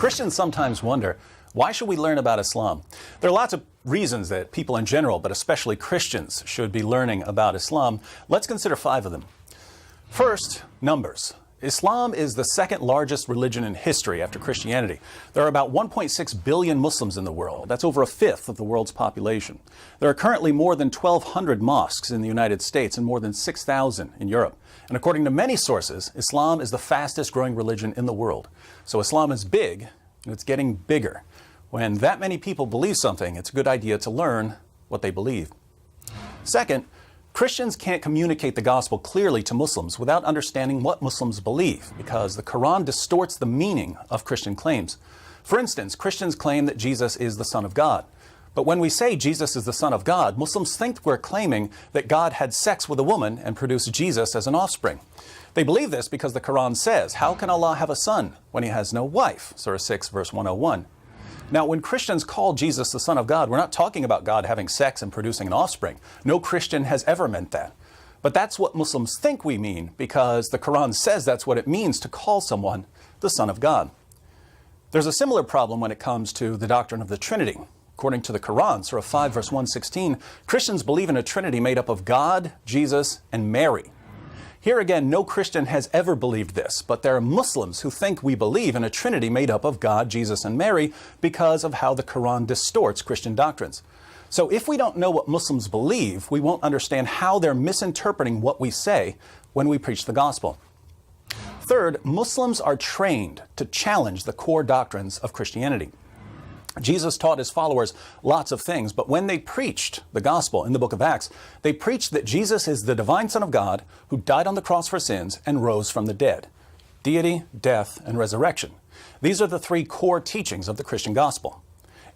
Christians sometimes wonder, why should we learn about Islam? There are lots of reasons that people in general, but especially Christians, should be learning about Islam. Let's consider 5 of them. First, numbers. Islam is the second largest religion in history after Christianity. There are about 1.6 billion Muslims in the world. That's over a fifth of the world's population. There are currently more than 1,200 mosques in the United States and more than 6,000 in Europe. And according to many sources, Islam is the fastest growing religion in the world. So Islam is big, and it's getting bigger. When that many people believe something, it's a good idea to learn what they believe. Second, Christians can't communicate the gospel clearly to Muslims without understanding what Muslims believe, because the Quran distorts the meaning of Christian claims. For instance, Christians claim that Jesus is the Son of God. But when we say Jesus is the Son of God, Muslims think we're claiming that God had sex with a woman and produced Jesus as an offspring. They believe this because the Quran says, "How can Allah have a son when he has no wife?" Surah 6, verse 101. Now, when Christians call Jesus the Son of God, we're not talking about God having sex and producing an offspring. No Christian has ever meant that. But that's what Muslims think we mean, because the Quran says that's what it means to call someone the Son of God. There's a similar problem when it comes to the doctrine of the Trinity. According to the Quran, Surah 5, verse 116, Christians believe in a Trinity made up of God, Jesus, and Mary. Here again, no Christian has ever believed this, but there are Muslims who think we believe in a Trinity made up of God, Jesus, and Mary because of how the Quran distorts Christian doctrines. So if we don't know what Muslims believe, we won't understand how they're misinterpreting what we say when we preach the gospel. Third, Muslims are trained to challenge the core doctrines of Christianity. Jesus taught his followers lots of things, but when they preached the gospel in the book of Acts, they preached that Jesus is the divine Son of God who died on the cross for sins and rose from the dead. Deity, death, and resurrection. These are the 3 core teachings of the Christian gospel.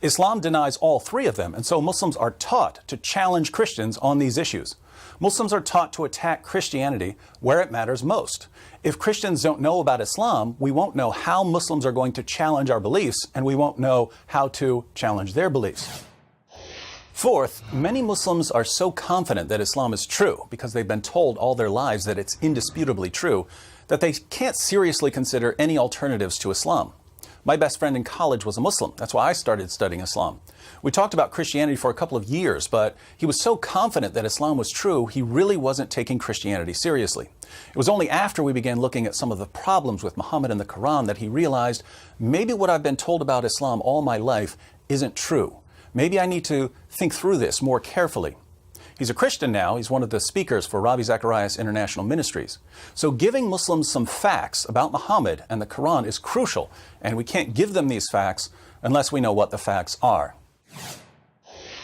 Islam denies all 3 of them, and so Muslims are taught to challenge Christians on these issues. Muslims are taught to attack Christianity where it matters most. If Christians don't know about Islam, we won't know how Muslims are going to challenge our beliefs, and we won't know how to challenge their beliefs. Fourth, many Muslims are so confident that Islam is true, because they've been told all their lives that it's indisputably true, that they can't seriously consider any alternatives to Islam. My best friend in college was a Muslim. That's why I started studying Islam. We talked about Christianity for a couple of years, but he was so confident that Islam was true, he really wasn't taking Christianity seriously. It was only after we began looking at some of the problems with Muhammad and the Quran that he realized, maybe what I've been told about Islam all my life isn't true. Maybe I need to think through this more carefully. He's a Christian now. He's one of the speakers for Ravi Zacharias International Ministries. So giving Muslims some facts about Muhammad and the Quran is crucial, and we can't give them these facts unless we know what the facts are.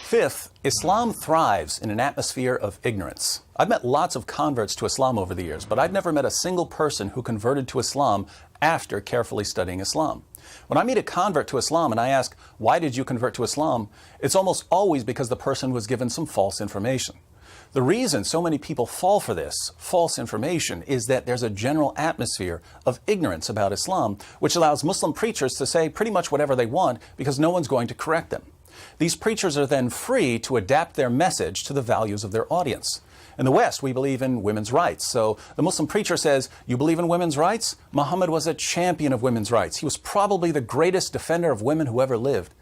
Fifth, Islam thrives in an atmosphere of ignorance. I've met lots of converts to Islam over the years, but I've never met a single person who converted to Islam after carefully studying Islam. When I meet a convert to Islam and I ask, "Why did you convert to Islam?" it's almost always because the person was given some false information. The reason so many people fall for this false information is that there's a general atmosphere of ignorance about Islam, which allows Muslim preachers to say pretty much whatever they want because no one's going to correct them. These preachers are then free to adapt their message to the values of their audience. In the West, we believe in women's rights. So the Muslim preacher says, "You believe in women's rights? Muhammad was a champion of women's rights. He was probably the greatest defender of women who ever lived."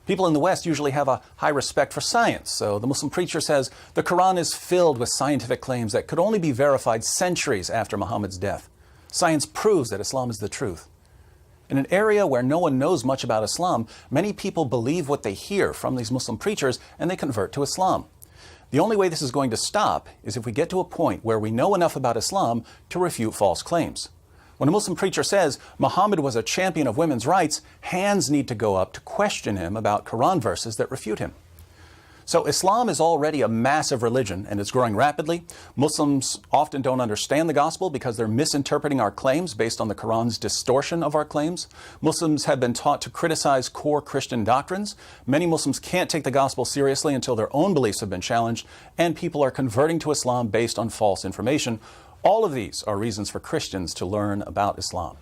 People in the West usually have a high respect for science. So the Muslim preacher says, "The Quran is filled with scientific claims that could only be verified centuries after Muhammad's death. Science proves that Islam is the truth." In an area where no one knows much about Islam, many people believe what they hear from these Muslim preachers and they convert to Islam. The only way this is going to stop is if we get to a point where we know enough about Islam to refute false claims. When a Muslim preacher says Muhammad was a champion of women's rights, hands need to go up to question him about Quran verses that refute him. So Islam is already a massive religion and it's growing rapidly. Muslims often don't understand the gospel because they're misinterpreting our claims based on the Quran's distortion of our claims. Muslims have been taught to criticize core Christian doctrines. Many Muslims can't take the gospel seriously until their own beliefs have been challenged, and people are converting to Islam based on false information. All of these are reasons for Christians to learn about Islam.